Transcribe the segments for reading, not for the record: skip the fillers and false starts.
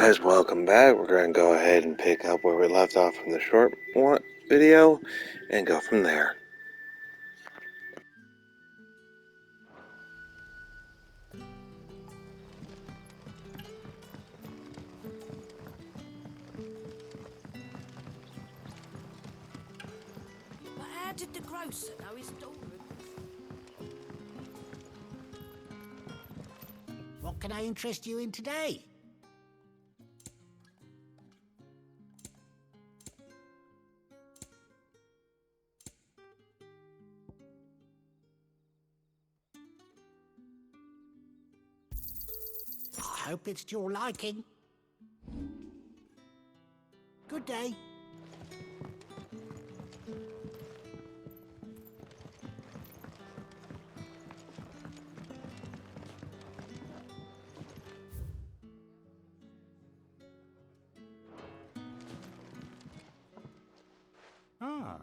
guys, welcome back. We're going to go ahead and pick up where we left off from the short video and go from there. But how did the grocer know his daughter? What can I interest you in today? I hope it's to your liking. Good day. Ah,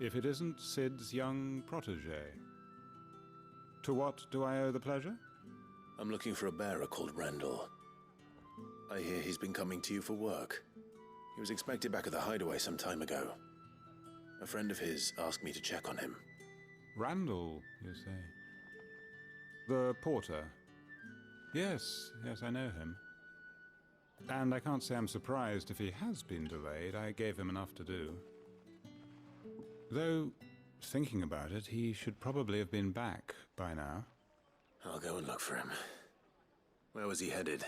if it isn't Sid's young protege. To what do I owe the pleasure? I'm looking for a bearer called Randall. I hear he's been coming to you for work. He was expected back at the hideaway some time ago. A friend of his asked me to check on him. Randall, you say? The porter? Yes, I know him. And I can't say I'm surprised if he has been delayed. I gave him enough to do. Though, thinking about it, he should probably have been back by now. I'll go and look for him. Where was he headed?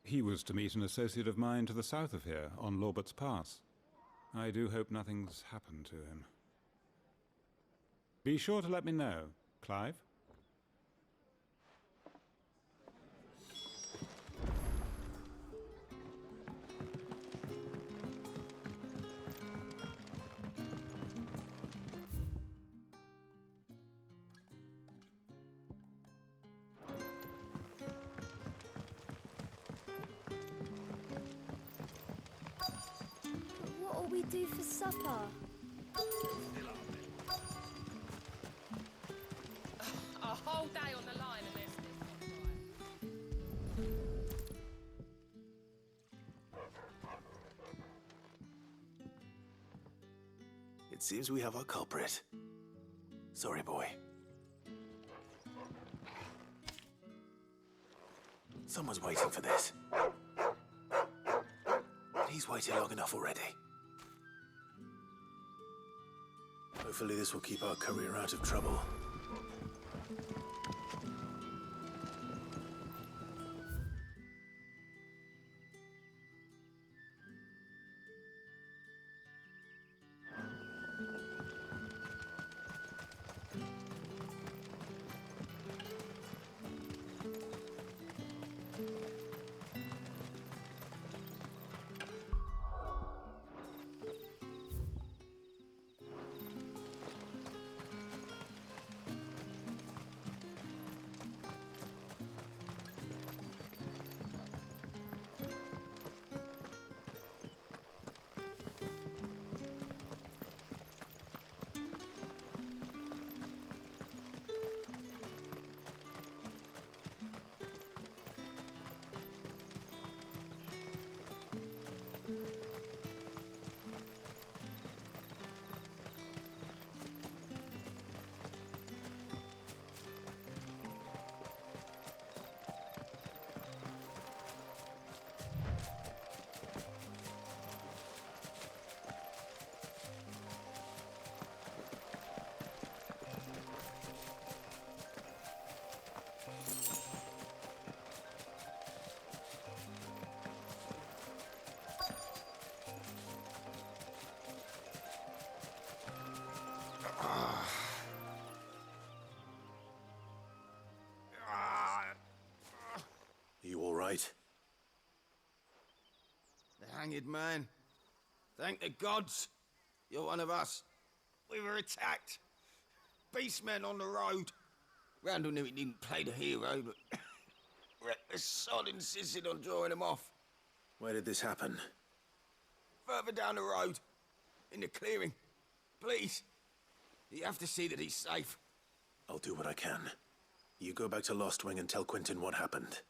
He was to meet an associate of mine to the south of here, on Lorbert's Pass. I do hope nothing's happened to him. Be sure to let me know, Clive. What'll we do for supper? A whole day on the line and there's It seems we have our culprit. Sorry, boy. Someone's waiting for this. He's waited long enough already. Hopefully this will keep our courier out of trouble. You all right? The hanged man. Thank the gods. You're one of us. We were attacked. Beastmen on the road. Randall knew he didn't play the hero, but the sod insisted on drawing him off. Where did this happen? Further down the road. In the clearing. Please. You have to see that he's safe. I'll do what I can. You go back to Lost Wing and tell Quentin what happened.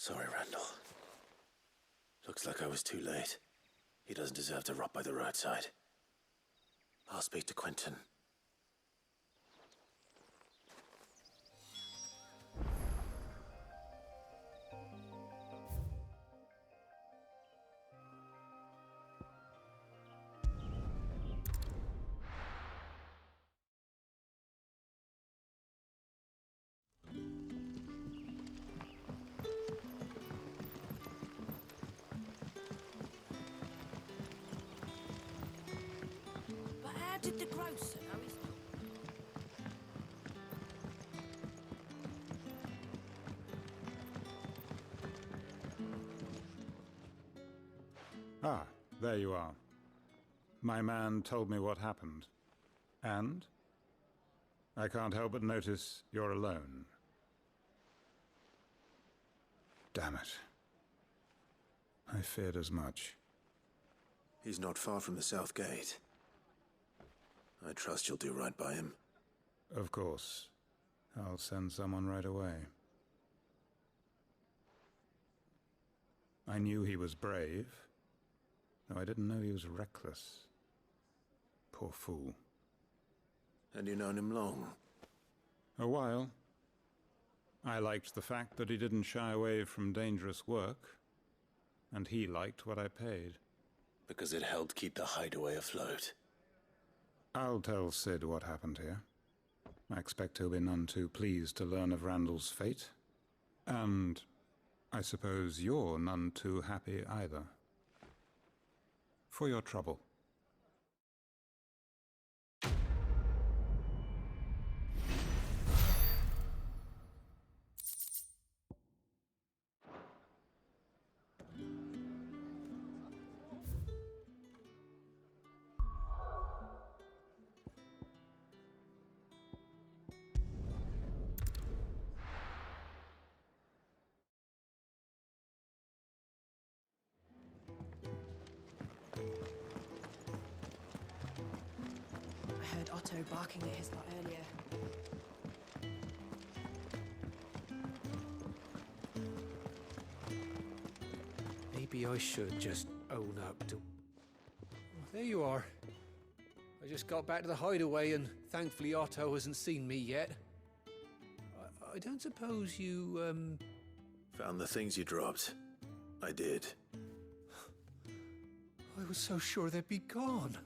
Sorry, Randall. Looks like I was too late. He doesn't deserve to rot by the roadside. I'll speak to Quentin. But how did the grocer know his... Ah, there you are. My man told me what happened. And? I can't help but notice you're alone. Damn it. I feared as much. He's not far from the South Gate. I trust you'll do right by him. Of course. I'll send someone right away. I knew he was brave, though I didn't know he was reckless. Poor fool. And you known him long? A while. I liked the fact that he didn't shy away from dangerous work, and he liked what I paid. Because it helped keep the hideaway afloat. I'll tell Sid what happened here. I expect he'll be none too pleased to learn of Randall's fate. And I suppose you're none too happy either. For your trouble. I heard Otto barking at his lot earlier. Maybe I should just own up to... There you are. I just got back to the hideaway and thankfully Otto hasn't seen me yet. I don't suppose you, Found the things you dropped. I did. I was so sure they'd be gone.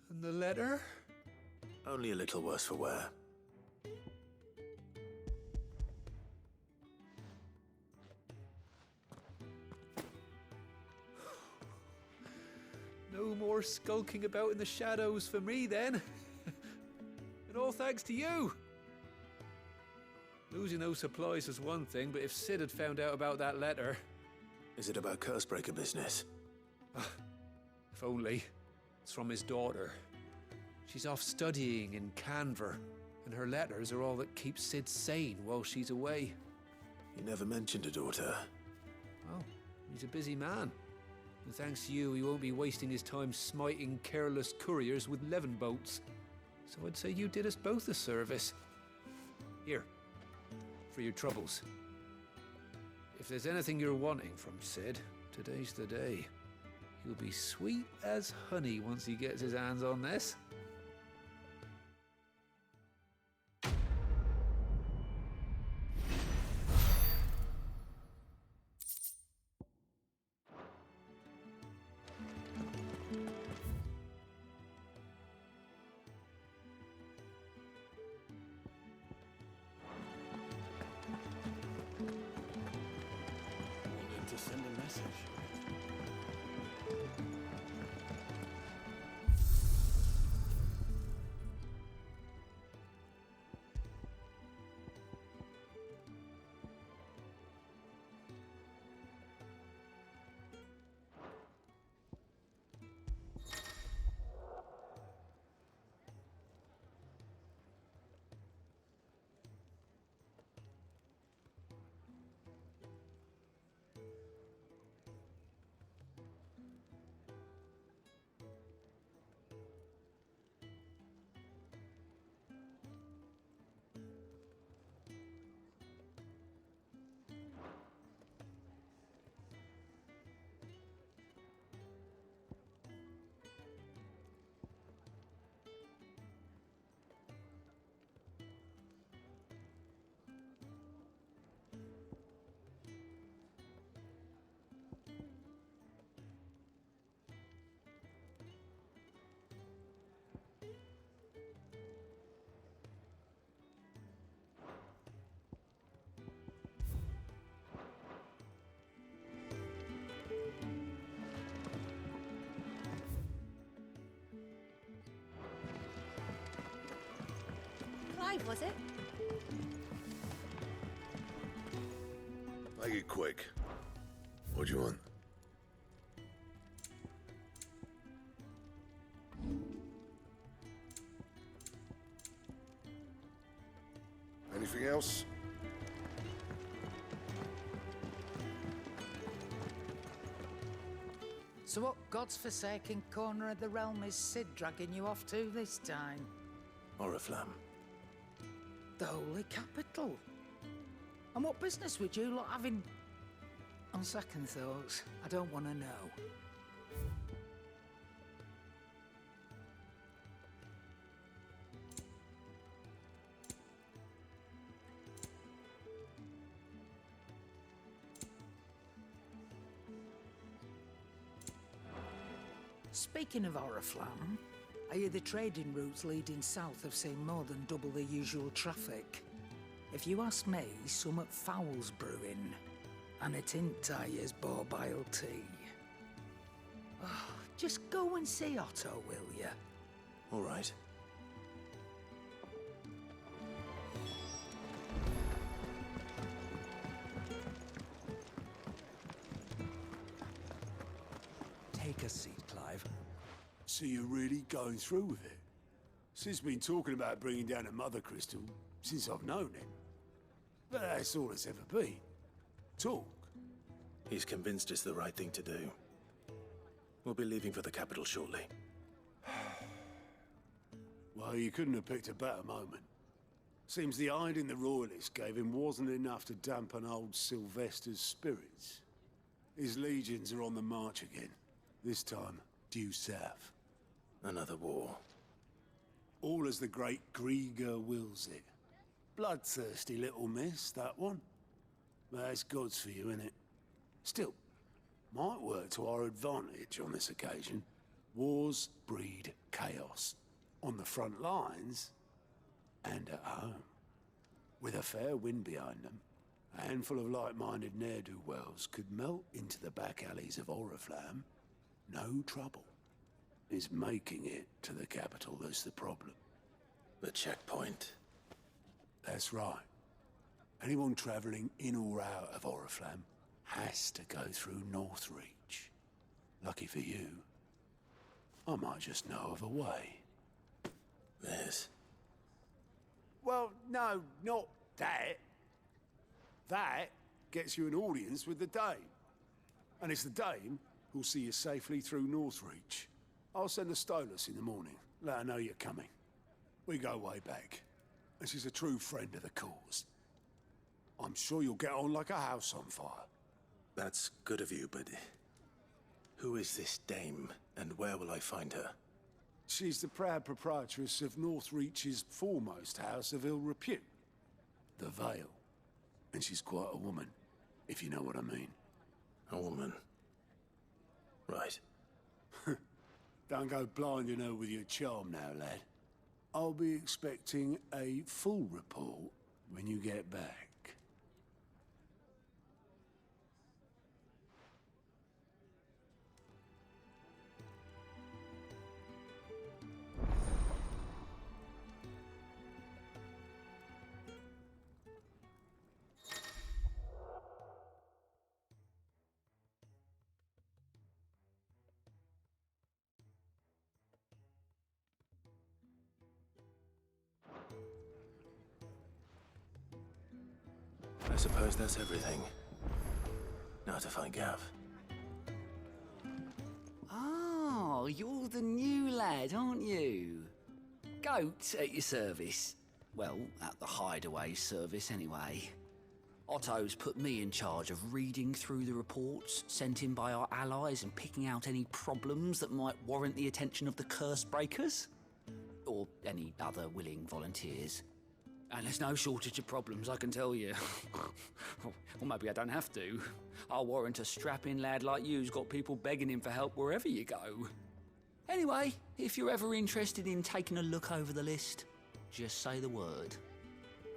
And the letter? Only a little worse for wear. No more skulking about in the shadows for me, then. And all thanks to you. Losing those supplies is one thing, but if Sid had found out about that letter... Is it about Cursebreaker business? If only. It's from his daughter. She's off studying in Canver, and her letters are all that keeps Sid sane while she's away. You never mentioned a daughter. Oh, he's a busy man. And thanks to you, he won't be wasting his time smiting careless couriers with levin boats. So I'd say you did us both a service. Here, for your troubles. If there's anything you're wanting from Sid, today's the day. He'll be sweet as honey once he gets his hands on this. Wanted to send a message. big, was it? Make it quick. What do you want? Anything else? So what God's forsaken corner of the realm is Sid dragging you off to this time? Oriflamme. The holy capital. And what business would you lot having? On second thoughts, I don't want to know. Speaking of Oriflamme, I hear the trading routes leading south have seen more than double the usual traffic. If you ask me, summat foul's brewing, and it ain't Tyre's borbile tea. Oh, just go and see Otto, will ya? All right. Take a seat, Clive. So you're really going through with it? Sid's been talking about bringing down a mother crystal since I've known him. But that's all it's ever been. Talk. He's convinced it's the right thing to do. We'll be leaving for the capital shortly. Well, you couldn't have picked a better moment. Seems the hiding the royalists gave him wasn't enough to dampen old Sylvester's spirits. His legions are on the march again. This time, due south. Another war. All as the great Grieger wills it. Bloodthirsty little miss, that one. But that's God's for you, innit? Still, might work to our advantage on this occasion. Wars breed chaos. On the front lines, and at home. With a fair wind behind them, a handful of like-minded ne'er-do-wells could melt into the back alleys of Oriflamme. No trouble. It's making it to the capital that's the problem. The checkpoint. That's right. Anyone travelling in or out of Oriflamme has to go through Northreach. Lucky for you, I might just know of a way. There's... Well, no, not that. That gets you an audience with the Dame. And it's the Dame who'll see you safely through Northreach. I'll send a Stolas in the morning, let her know you're coming. We go way back, and she's a true friend of the cause. I'm sure you'll get on like a house on fire. That's good of you, but... who is this dame, and where will I find her? She's the proud proprietress of Northreach's foremost house of ill repute, the Vale. And she's quite a woman, if you know what I mean. A woman? Right. Don't go blinding her with your charm now, lad. I'll be expecting a full report when you get back. I suppose that's everything. Now to find Gav. Oh, you're the new lad, aren't you? Goat at your service. Well, at the hideaway service anyway. Otto's put me in charge of reading through the reports sent in by our allies and picking out any problems that might warrant the attention of the curse breakers. Or any other willing volunteers. And there's no shortage of problems, I can tell you. Or maybe I don't have to. I'll warrant a strapping lad like you's got people begging him for help wherever you go. Anyway, if you're ever interested in taking a look over the list, just say the word.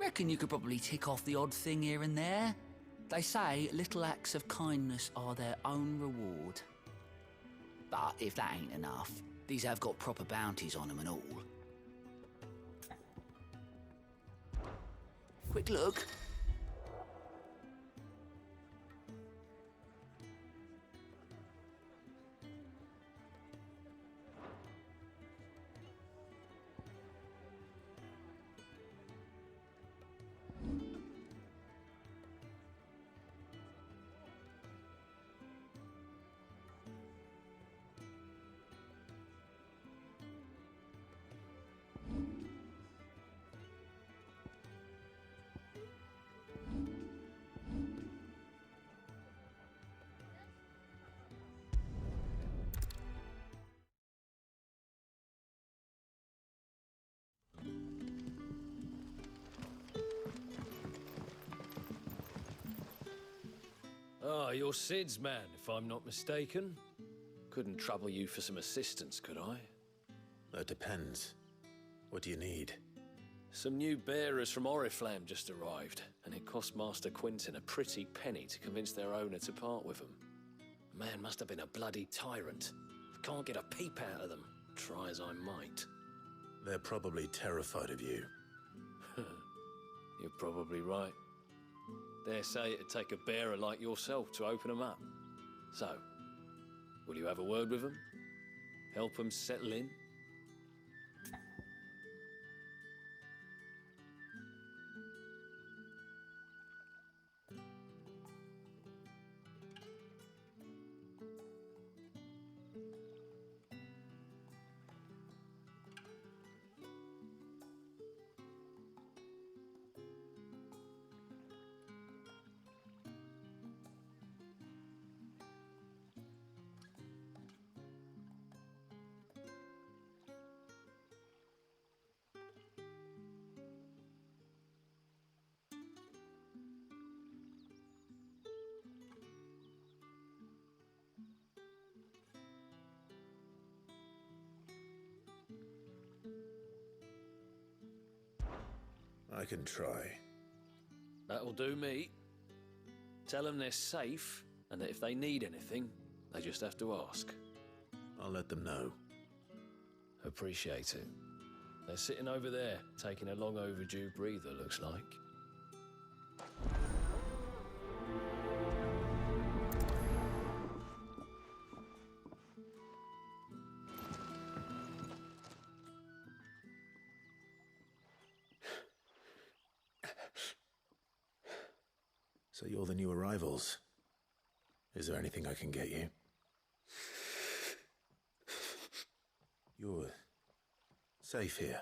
Reckon you could probably tick off the odd thing here and there. They say little acts of kindness are their own reward. But if that ain't enough, these have got proper bounties on them and all. quick look. Ah, you're Sid's man, if I'm not mistaken. Couldn't trouble you for some assistance, could I? That depends. What do you need? Some new bearers from Oriflamme just arrived, and it cost Master Quentin a pretty penny to convince their owner to part with them. The man must have been a bloody tyrant. I can't get a peep out of them, try as I might. They're probably terrified of you. You're probably right. Dare say it'd take a bearer like yourself to open them up. So, will you have a word with them? Help them settle in? I can try. That'll do me. Tell them they're safe, and that if they need anything, they just have to ask. I'll let them know. Appreciate it. They're sitting over there, taking a long overdue breather, looks like. So you're the new arrivals. Is there anything I can get you? You're safe here.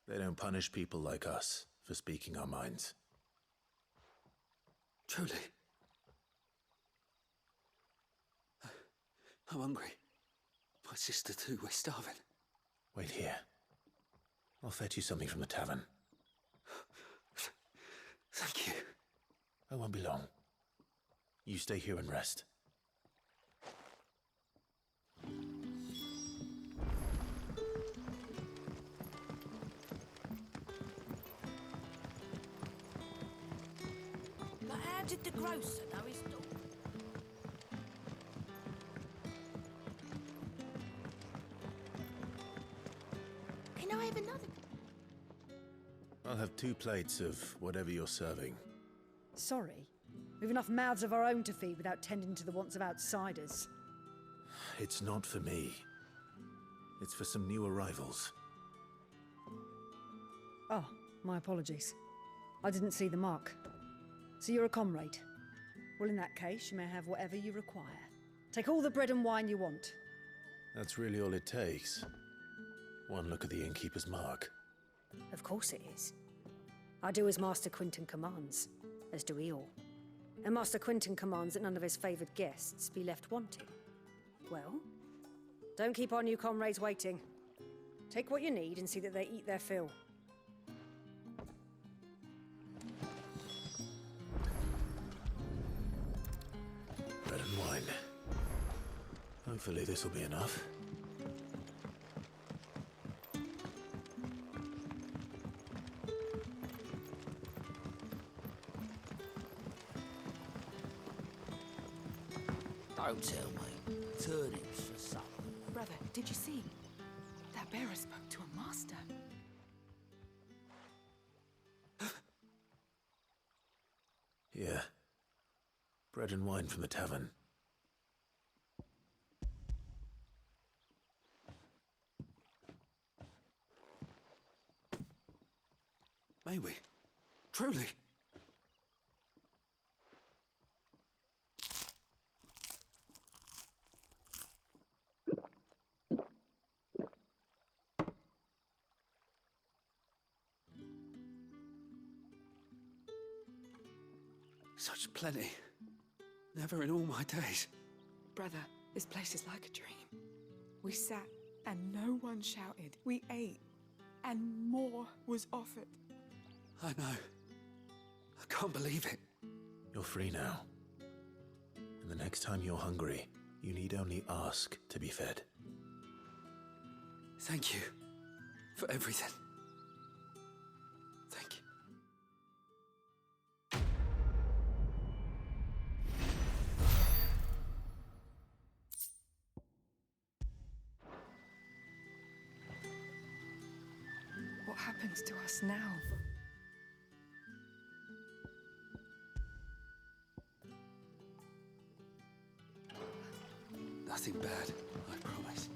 They don't punish people like us for speaking our minds. Truly. I'm hungry. My sister too, we're starving. Wait here. I'll fetch you something from the tavern. Thank you. I won't be long. You stay here and rest. But how did the grocer know his daughter? Can I have another? I'll have 2 plates of whatever you're serving. Sorry. We've enough mouths of our own to feed without tending to the wants of outsiders. It's not for me. It's for some new arrivals. Oh, my apologies. I didn't see the mark. So you're a comrade. Well, in that case, you may have whatever you require. Take all the bread and wine you want. That's really all it takes. One look at the innkeeper's mark. Of course it is. I do as Master Quentin commands, as do we all. And Master Quentin commands that none of his favoured guests be left wanting. Well, don't keep our new comrades waiting. Take what you need and see that they eat their fill. Bread and wine. Hopefully this will be enough. Don't tell me. Turnips for supper. Brother, did you see? That bearer spoke to a master. Bread and wine from the tavern. May we? Truly? Such plenty. Never in all my days. Brother, this place is like a dream. We sat and no one shouted. We ate and more was offered. I know. I can't believe it. You're free now. And the next time you're hungry, you need only ask to be fed. Thank you for everything. Thank you. What happens to us now? Nothing bad, I promise.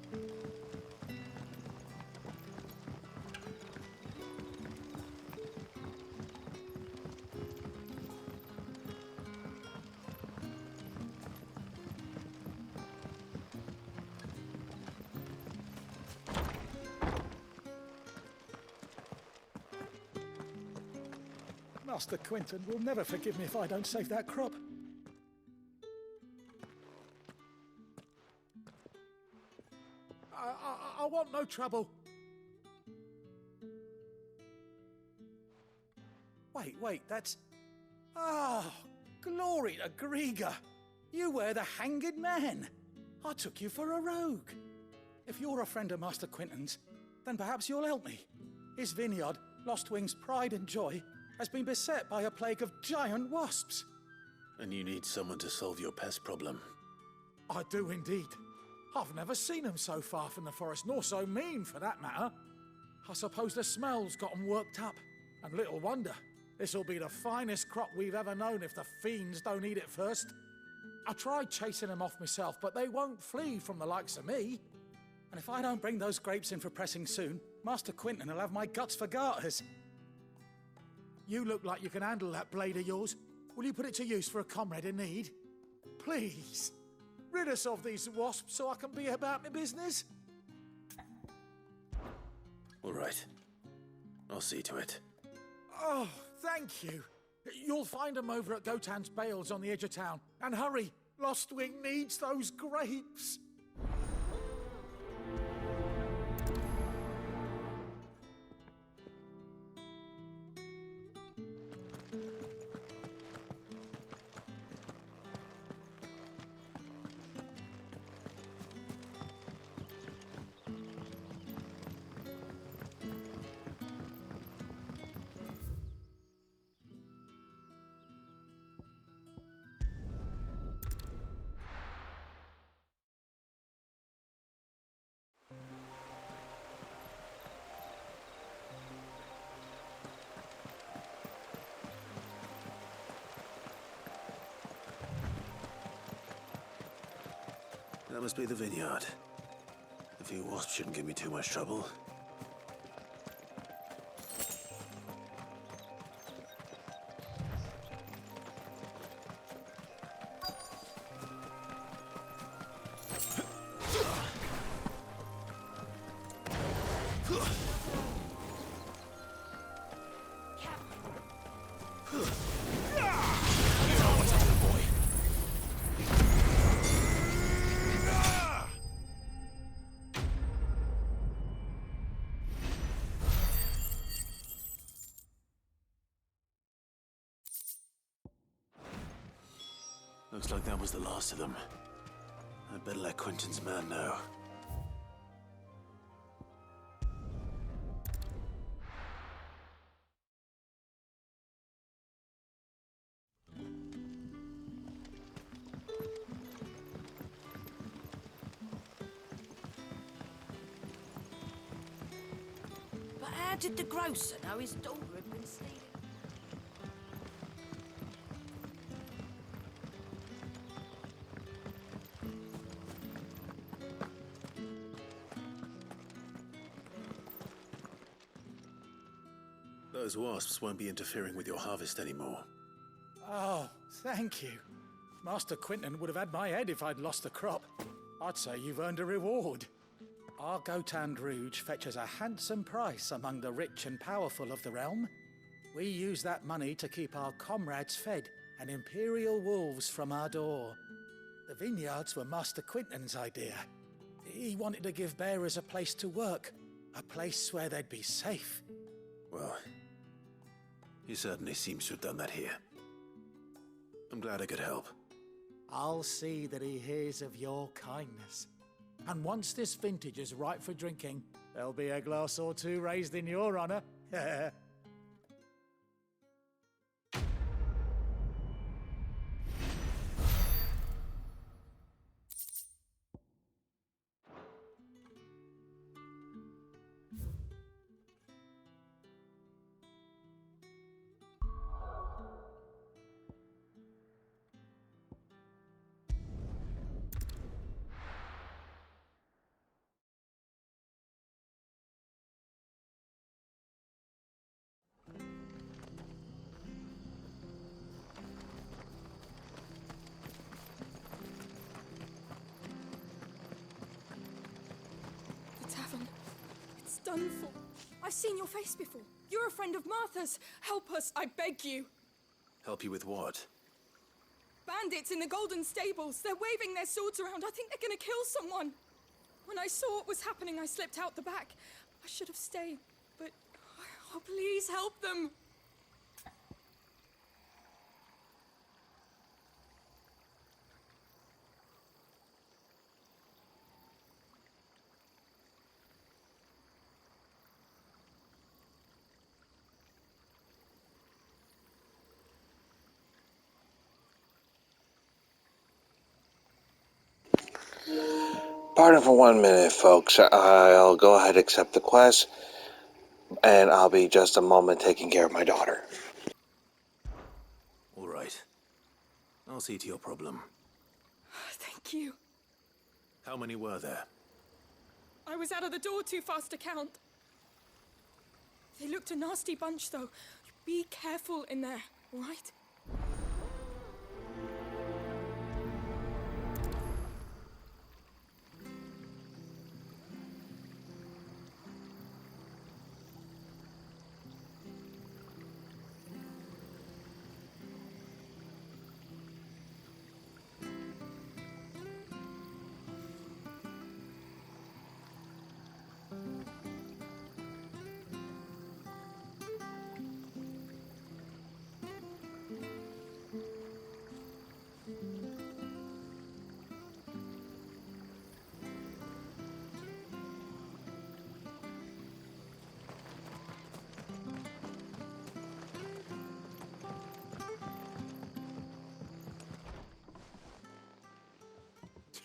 Master Quinton will never forgive me if I don't save that crop. I want no trouble. Wait, that's... Ah, glory to Grieger. You were the hanged man. I took you for a rogue. If you're a friend of Master Quinton's, then perhaps you'll help me. His vineyard, Lostwing's pride and joy, has been beset by a plague of giant wasps. And you need someone to solve your pest problem. I do indeed. I've never seen them so far from the forest, nor so mean for that matter. I suppose the smell's got them worked up. And little wonder. This'll be the finest crop we've ever known if the fiends don't eat it first. I tried chasing them off myself, but they won't flee from the likes of me. And if I don't bring those grapes in for pressing soon, Master Quinton will have my guts for garters. You look like you can handle that blade of yours. Will you put it to use for a comrade in need? Please, rid us of these wasps so I can be about my business. All right. I'll see to it. Oh, thank you. You'll find them over at Gotan's Bales on the edge of town. And hurry, Lostwing needs those grapes. That must be the vineyard. A few wasps shouldn't give me too much trouble. Looks like that was the last of them. I'd better let Quinton's man know. But how did the grocer know his daughter had been stealing? those wasps won't be interfering with your harvest anymore. Oh, thank you. Master Quinton would have had my head if I'd lost the crop. I'd say you've earned a reward. Our Gotand Rouge fetches a handsome price among the rich and powerful of the realm. We use that money to keep our comrades fed and imperial wolves from our door. The vineyards were Master Quinton's idea. He wanted to give bearers a place to work, a place where they'd be safe. Well, he certainly seems to have done that here. I'm glad I could help. I'll see that he hears of your kindness. And once this vintage is ripe for drinking, there'll be a glass or two raised in your honor. The tavern. It's done for. I've seen your face before. You're a friend of Martha's. Help us, I beg you. Help you with what? Bandits in the Golden Stables. They're waving their swords around. I think they're gonna kill someone. When I saw what was happening, I slipped out the back. I should have stayed, but... Oh, please help them. Pardon for 1 minute, folks. I'll go ahead and accept the quest, and I'll be just a moment taking care of my daughter. All right. I'll see to your problem. Thank you. How many were there? I was out of the door too fast to count. They looked a nasty bunch, though. Be careful in there, all right?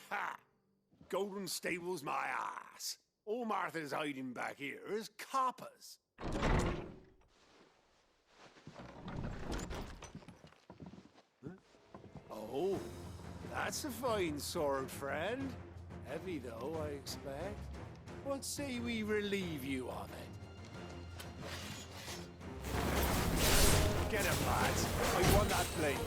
Ha! Golden Stables, my ass. All Martha's hiding back here is coppers. Huh? Oh, that's a fine sword, friend. Heavy, though, I expect. What say we relieve you of it? Get him, lads. I want that blade.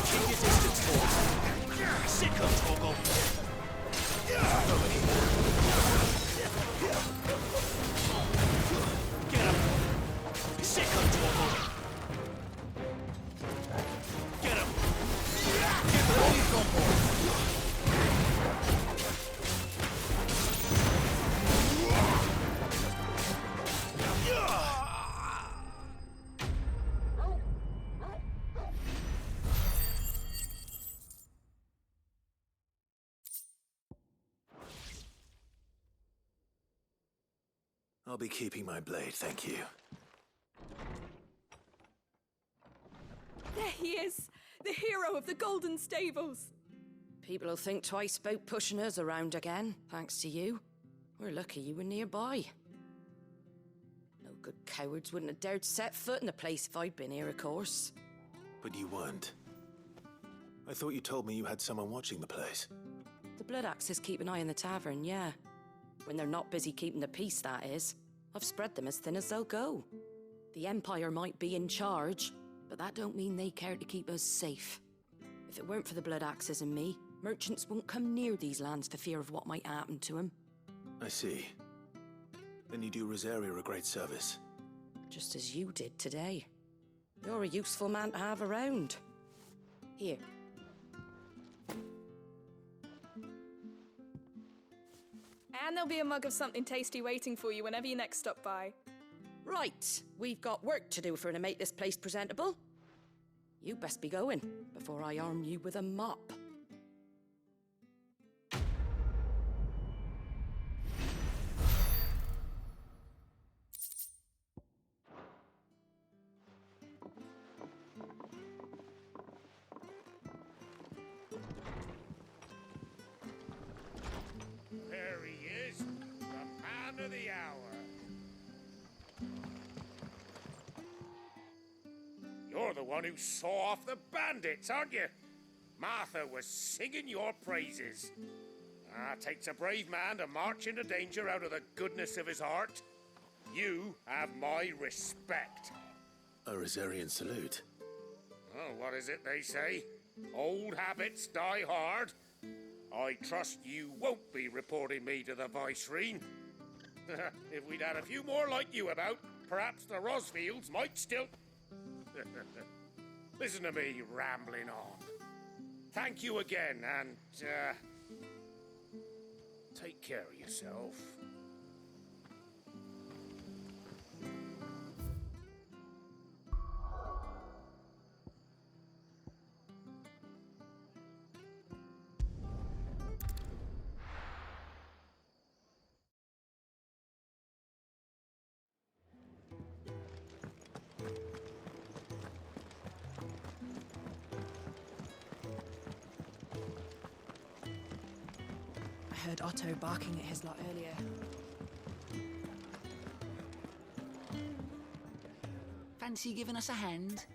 Keep your distance, boys. Sick of Toggle. Over here. Get him. Sick of Toggle. Get him. Get the boys on board. I'll be keeping my blade, thank you. There he is, the hero of the Golden Stables. People will think twice about pushing us around again, thanks to you. We're lucky you were nearby. No good cowards wouldn't have dared set foot in the place if I'd been here, of course. But you weren't. I thought you told me you had someone watching the place. The Blood Axes keep an eye on the tavern, yeah. When they're not busy keeping the peace, that is. I've spread them as thin as they'll go. The Empire might be in charge, but that don't mean they care to keep us safe. If it weren't for the Blood Axes and me, merchants won't come near these lands for fear of what might happen to them. I see. Then you do Rosaria a great service. Just as you did today. You're a useful man to have around. Here. And there'll be a mug of something tasty waiting for you whenever you next stop by. Right, we've got work to do if we're to make this place presentable. You best be going, before I arm you with a mop. There he is, the man of the hour. You're the one who saw off the bandits, aren't you? Martha was singing your praises. Takes a brave man to march into danger out of the goodness of his heart. You have my respect. A Rosarian salute. Oh, what is it they say? Old habits die hard. I trust you won't be reporting me to the Viceroy. If we'd had a few more like you about, perhaps the Rosfields might still... Listen to me rambling on. Thank you again, and, take care of yourself. I heard Otto barking at his lot earlier. Fancy giving us a hand?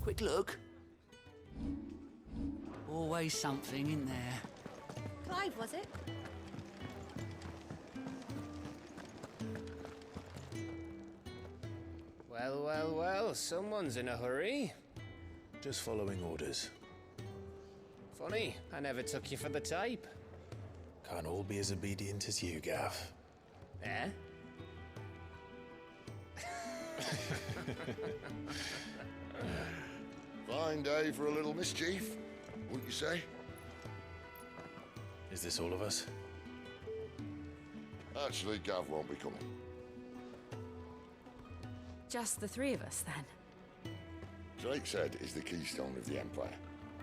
Quick look. Always something in there. Clive, was it? Well, well, well, someone's in a hurry. Just following orders. Funny, I never took you for the type. Can't all be as obedient as you, Gav. Eh? Fine day for a little mischief, wouldn't you say? Is this all of us? Actually, Gav won't be coming. Just the three of us, then? Drake's Head is the keystone of the Empire.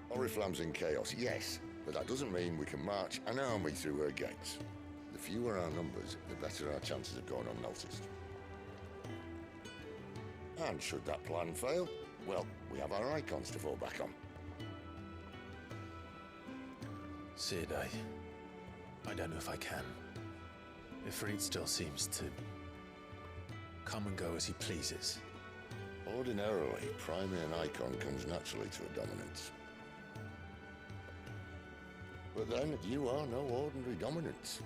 Oriflamme's in chaos, yes, but that doesn't mean we can march an army through her gates. The fewer our numbers, the better our chances of going unnoticed. And should that plan fail, well, we have our icons to fall back on. Sid, I don't know if I can. Ifrit still seems to come and go as he pleases. Ordinarily, priming an icon comes naturally to a dominance. But then, you are no ordinary dominance.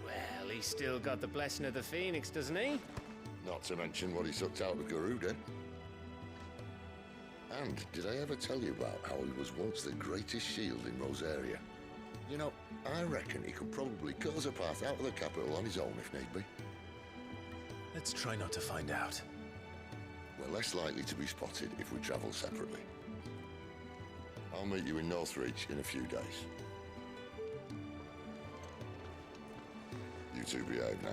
Well, he's still got the blessing of the Phoenix, doesn't he? Not to mention what he sucked out of Garuda. And did I ever tell you about how he was once the greatest shield in Rosaria? You know, I reckon he could probably cause a path out of the capital on his own if need be. Let's try not to find out. We're less likely to be spotted if we travel separately. I'll meet you in Northreach in a few days. You two behave now.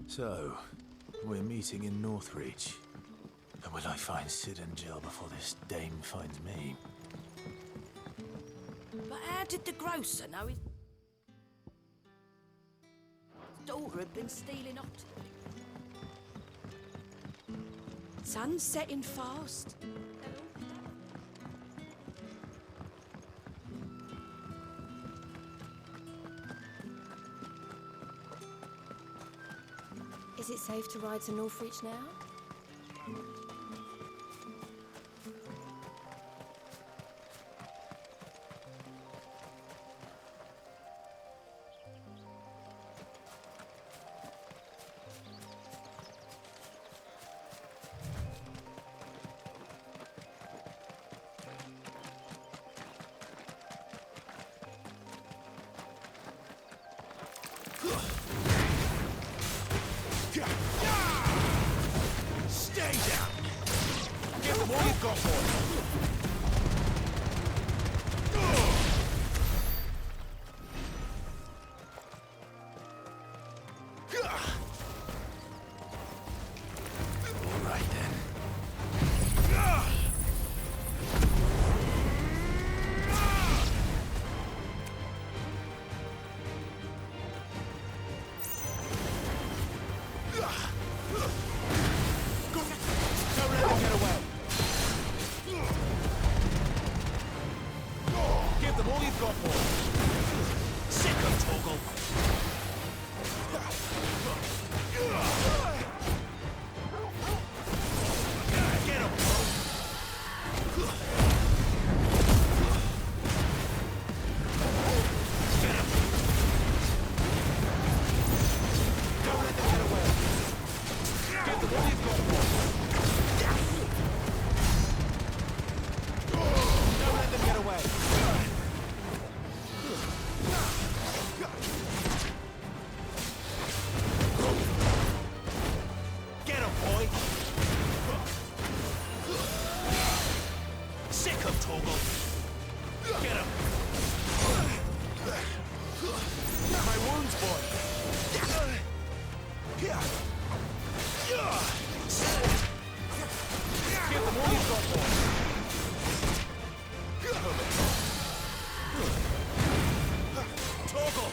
So, we're meeting in Northreach. And will I find Sid and Jill before this dame finds me? But how did the grocer know he... group been stealing up to? Sun's setting fast. Is it safe to ride to Northreach now? Stay down! Give them all you've got, All right then. Don't let them get away! Give them all you've got, boy! Sick of Torgal! Get him! Get him! Don't let them get away! Give them all you've got, boy! Don't let them get away! Get him, boy! Sick of Torgal! Get him! My wounds, boy! Give them all you've got, boy! Torgal!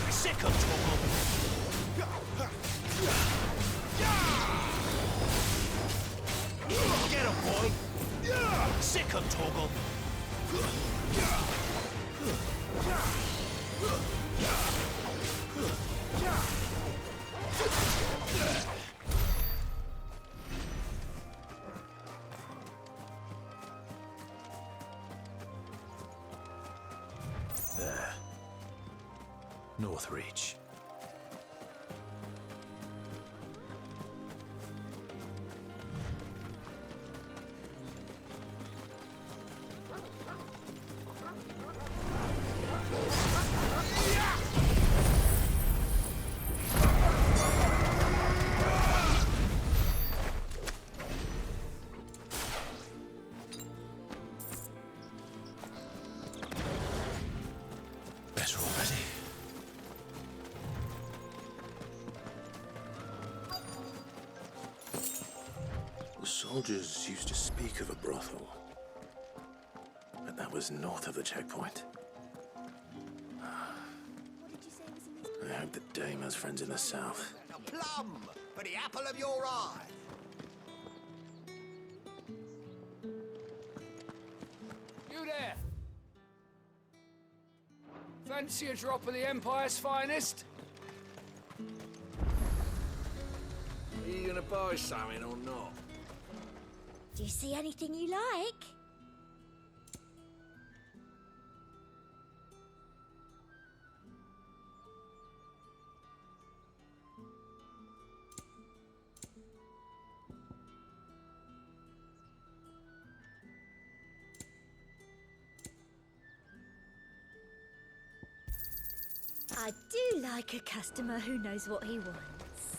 Sick of Torgal! Get him, boy! Sick of Torgal! There. Northreach. Better already. The soldiers used to speak of a brothel. But that was north of the checkpoint. I hope that Dame has friends in the south. A plum for the apple of your eye. You there! Fancy a drop of the Empire's finest? Are you gonna buy something or not? Do you see anything you like? I do like a customer who knows what he wants.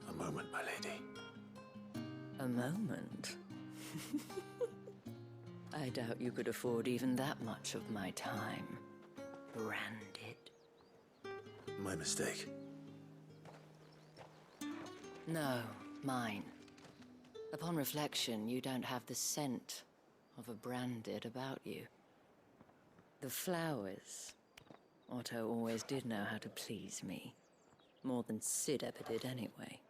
A moment, my lady. A moment? I doubt you could afford even that much of my time. Branded. My mistake. No, mine. Upon reflection, you don't have the scent of a branded about you. The flowers. Otto always did know how to please me. More than Sid ever did anyway.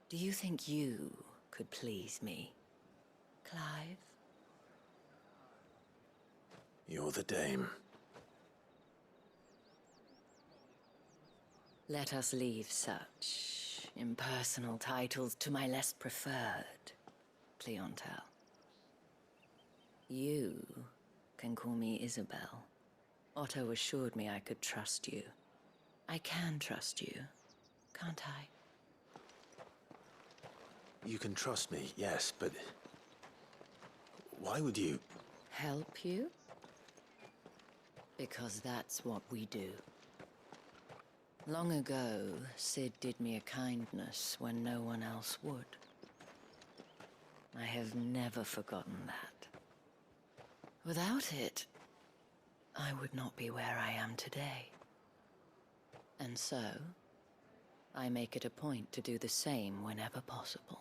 Do you think you could please me, Clive? You're the dame. Let us leave such impersonal titles to my less preferred clientele. You can call me Isabel. Otto assured me I could trust you. I can trust you, can't I? You can trust me, yes, but why would you? Help you? Because that's what we do. Long ago, Sid did me a kindness when no one else would. I have never forgotten that. Without it, I would not be where I am today. And so, I make it a point to do the same whenever possible.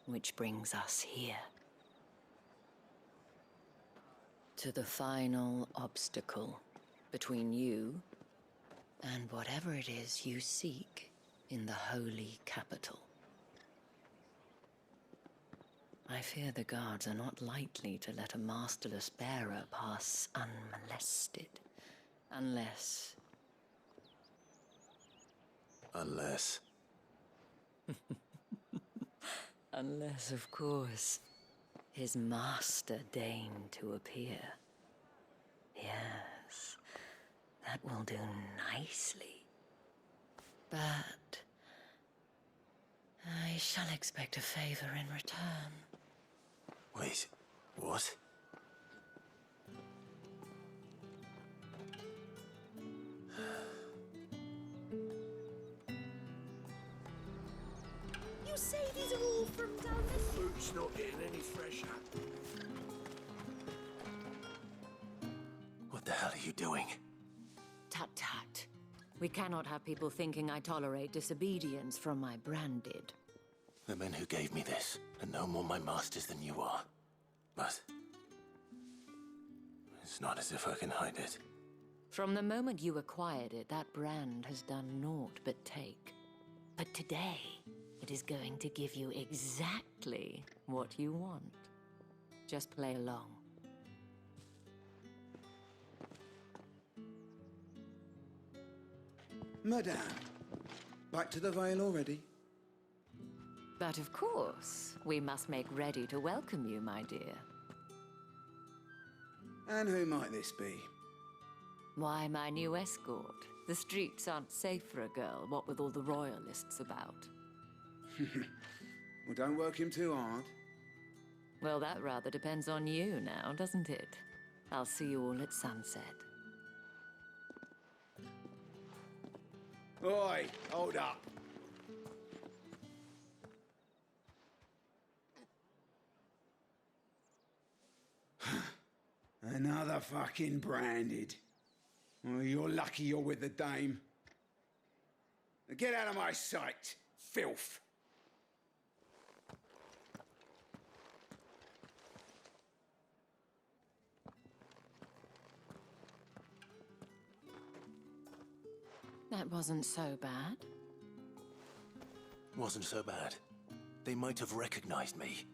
Which brings us here. To the final obstacle between you and whatever it is you seek in the holy capital. I fear the guards are not likely to let a masterless bearer pass unmolested, unless... Unless... Unless, of course, his master deigned to appear. Yes, that will do nicely. But I shall expect a favor in return. Wait, what? You say these are all from down this... Fruit's not getting any fresher. What the hell are you doing? Tut tut. We cannot have people thinking I tolerate disobedience from my branded. The men who gave me this are no more my masters than you are. But... it's not as if I can hide it. From the moment you acquired it, that brand has done naught but take. But today, it is going to give you exactly what you want. Just play along. Madame, back to the Vale already? But of course, we must make ready to welcome you, my dear. And who might this be? Why, my new escort. The streets aren't safe for a girl, what with all the royalists about. Well, don't work him too hard. Well, that rather depends on you now, doesn't it? I'll see you all at sunset. Oi, hold up. Another fucking branded. Oh, you're lucky you're with the dame. Get out of my sight, filth. That wasn't so bad. Wasn't so bad. They might have recognized me.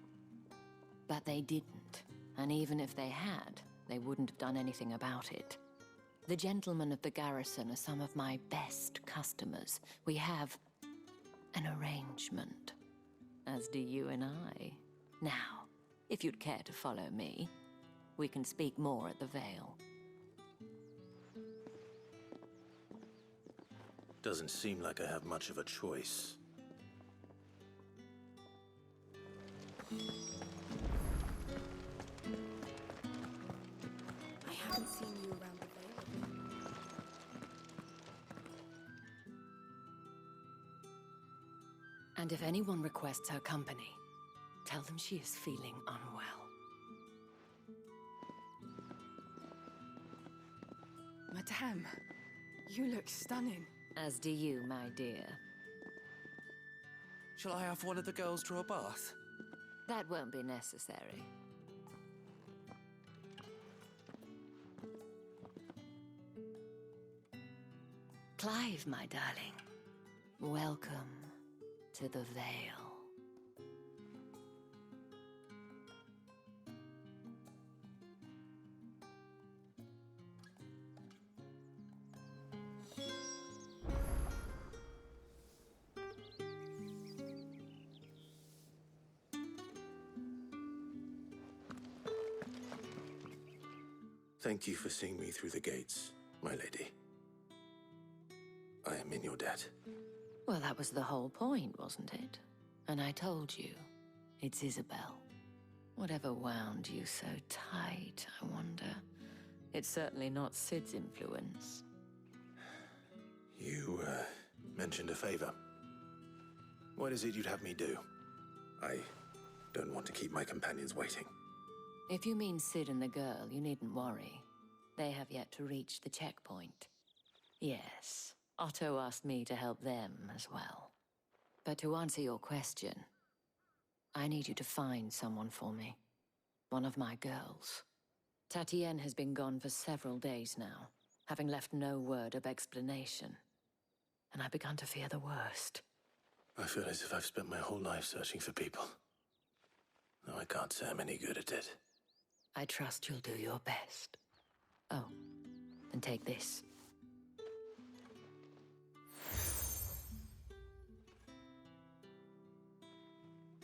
But they didn't. And even if they had, they wouldn't have done anything about it. The gentlemen of the garrison are some of my best customers. We have an arrangement, as do you and I. Now, if you'd care to follow me, we can speak more at the Vale. Doesn't seem like I have much of a choice. I haven't seen you around the Vale. And if anyone requests her company, tell them she is feeling unwell. Madame, you look stunning. As do you, my dear. Shall I have one of the girls draw a bath? That won't be necessary. Clive, my darling. Welcome to the Vale. Thank you for seeing me through the gates, my lady. I am in your debt. Well, that was the whole point, wasn't it? And I told you, it's Isabel. Whatever wound you so tight, I wonder. It's certainly not Sid's influence. You, mentioned a favor. What is it you'd have me do? I don't want to keep my companions waiting. If you mean Sid and the girl, you needn't worry. They have yet to reach the checkpoint. Yes, Otto asked me to help them as well. But to answer your question, I need you to find someone for me. One of my girls. Tatienne has been gone for several days now, having left no word of explanation. And I've begun to fear the worst. I feel as if I've spent my whole life searching for people. No, I can't say I'm any good at it. I trust you'll do your best. Oh, and take this.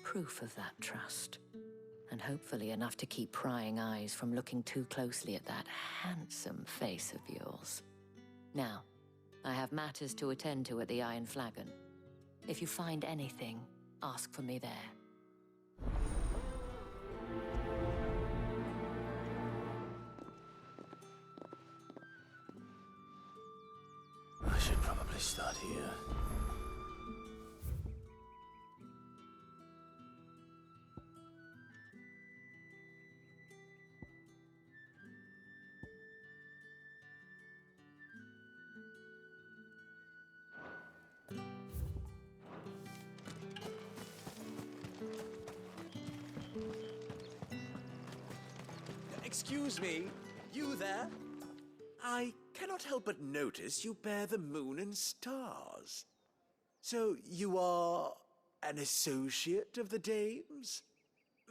Proof of that trust. And hopefully enough to keep prying eyes from looking too closely at that handsome face of yours. Now, I have matters to attend to at the Iron Flagon. If you find anything, ask for me there. I should probably start here. Excuse me, you there? I cannot help but notice you bear the moon and stars. So you are an associate of the dames?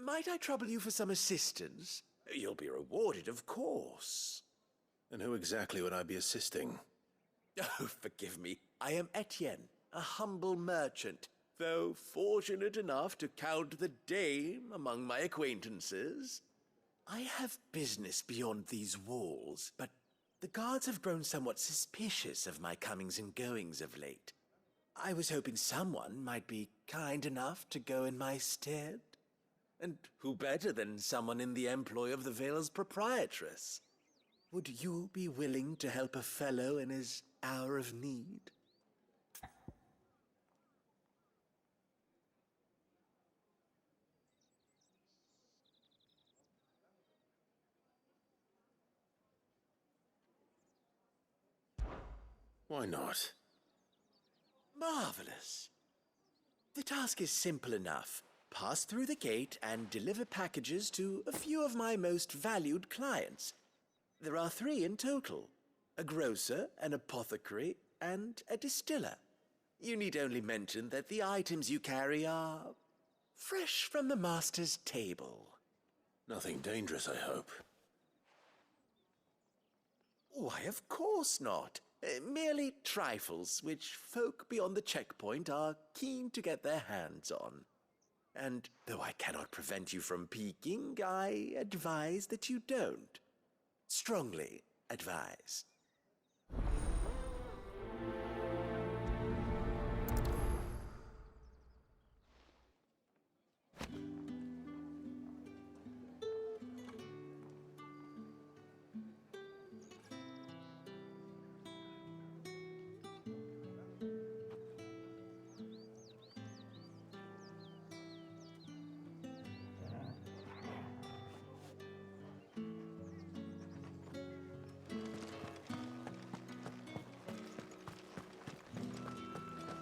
Might I trouble you for some assistance? You'll be rewarded, of course. And who exactly would I be assisting? Oh, forgive me. I am Etienne, a humble merchant, though fortunate enough to count the dame among my acquaintances. I have business beyond these walls, but the guards have grown somewhat suspicious of my comings and goings of late. I was hoping someone might be kind enough to go in my stead. And who better than someone in the employ of the Vale's proprietress? Would you be willing to help a fellow in his hour of need? Why not? Marvelous. The task is simple enough. Pass through the gate and deliver packages to a few of my most valued clients. There are 3 in total. A grocer, an apothecary, and a distiller. You need only mention that the items you carry are fresh from the master's table. Nothing dangerous, I hope. Why, of course not. Merely trifles which folk beyond the checkpoint are keen to get their hands on. And though I cannot prevent you from peeking, I advise that you don't. Strongly advise.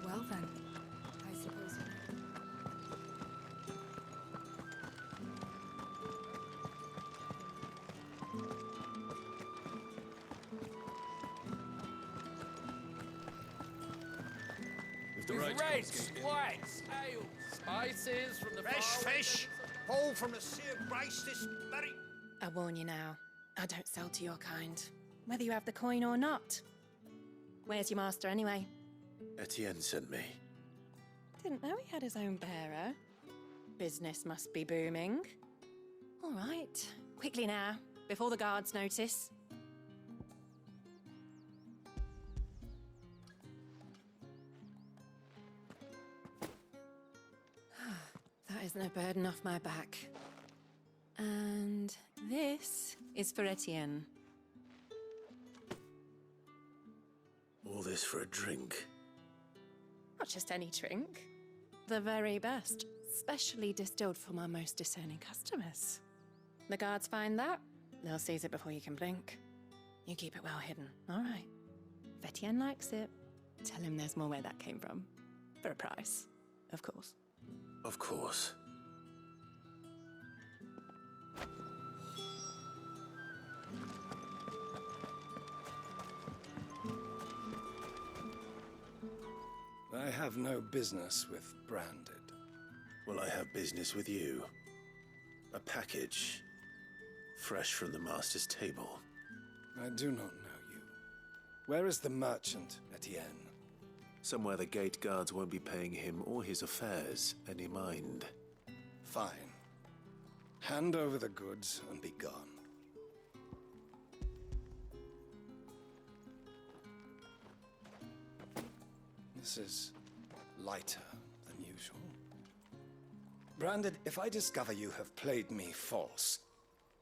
Well then, I suppose. With the With right reds, whites, ale, spices from the Fresh far fish, all from the Sea of Grace this very... I warn you now, I don't sell to your kind, whether you have the coin or not. Where's your master anyway? Etienne sent me. Didn't know he had his own bearer. Business must be booming. All right, quickly now, before the guards notice. That isn't a burden off my back. And this is for Etienne. All this for a drink. Not just any drink. The very best, specially distilled for my most discerning customers. The guards find that, they'll seize it before you can blink. You keep it well hidden, all right? If Etienne likes it, tell him there's more where that came from. For a price, of course. Of course. I have no business with Branded. Well, I have business with you. A package. Fresh from the master's table. I do not know you. Where is the merchant, Etienne? Somewhere the gate guards won't be paying him or his affairs any mind. Fine. Hand over the goods and be gone. This is lighter than usual. Branded, if I discover you have played me false...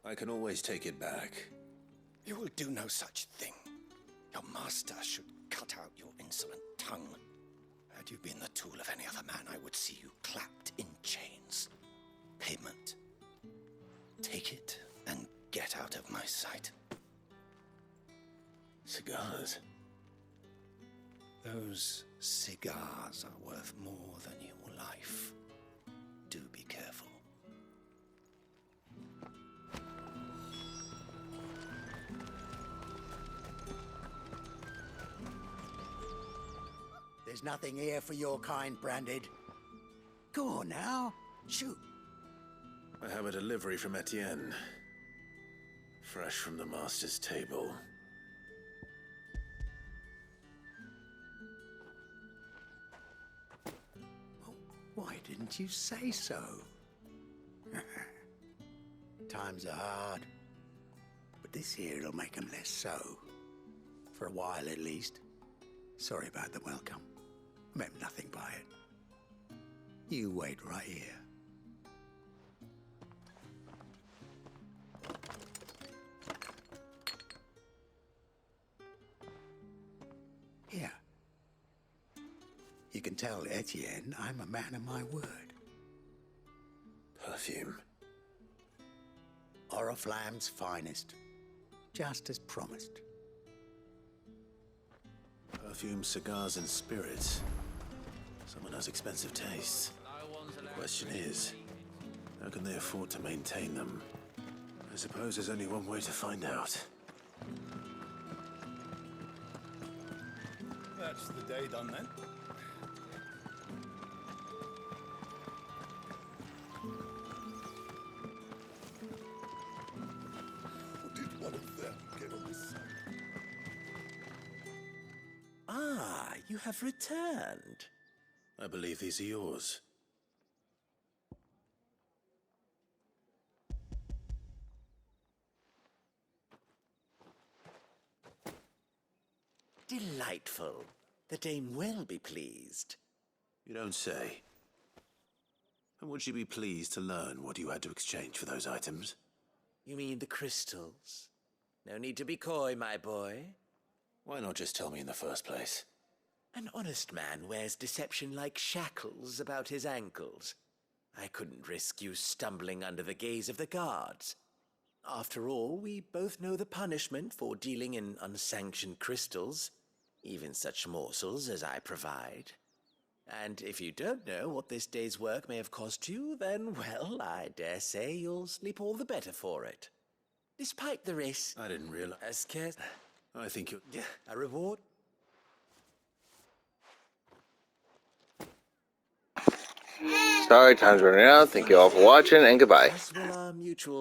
I can always take it back. You will do no such thing. Your master should cut out your insolent tongue. Had you been the tool of any other man, I would see you clapped in chains. Payment. Take it and get out of my sight. Cigars? Those cigars are worth more than your life. Do be careful. There's nothing here for your kind, Branded. Go on now, shoot. I have a delivery from Etienne. Fresh from the master's table. Why didn't you say so? Times are hard. But this here'll make 'em less so. For a while, at least. Sorry about the welcome. Meant nothing by it. You wait right here. Here. You can tell Etienne I'm a man of my word. Perfume. Oriflamme's finest. Just as promised. Perfume, cigars, and spirits. Someone has expensive tastes. The question is, how can they afford to maintain them? I suppose there's only one way to find out. That's the day done then. Did one of them get on this side? Ah, you have returned. I believe these are yours. Delightful. The dame will be pleased. You don't say. And would she be pleased to learn what you had to exchange for those items? You mean the crystals? No need to be coy, my boy. Why not just tell me in the first place? An honest man wears deception like shackles about his ankles. I couldn't risk you stumbling under the gaze of the guards. After all, we both know the punishment for dealing in unsanctioned crystals, even such morsels as I provide. And if you don't know what this day's work may have cost you, then, well, I dare say you'll sleep all the better for it. Despite the risk. I didn't realize. As care. I think you. Yeah, a reward. Sorry, time's running out. Thank you all for watching, and goodbye. As will our mutual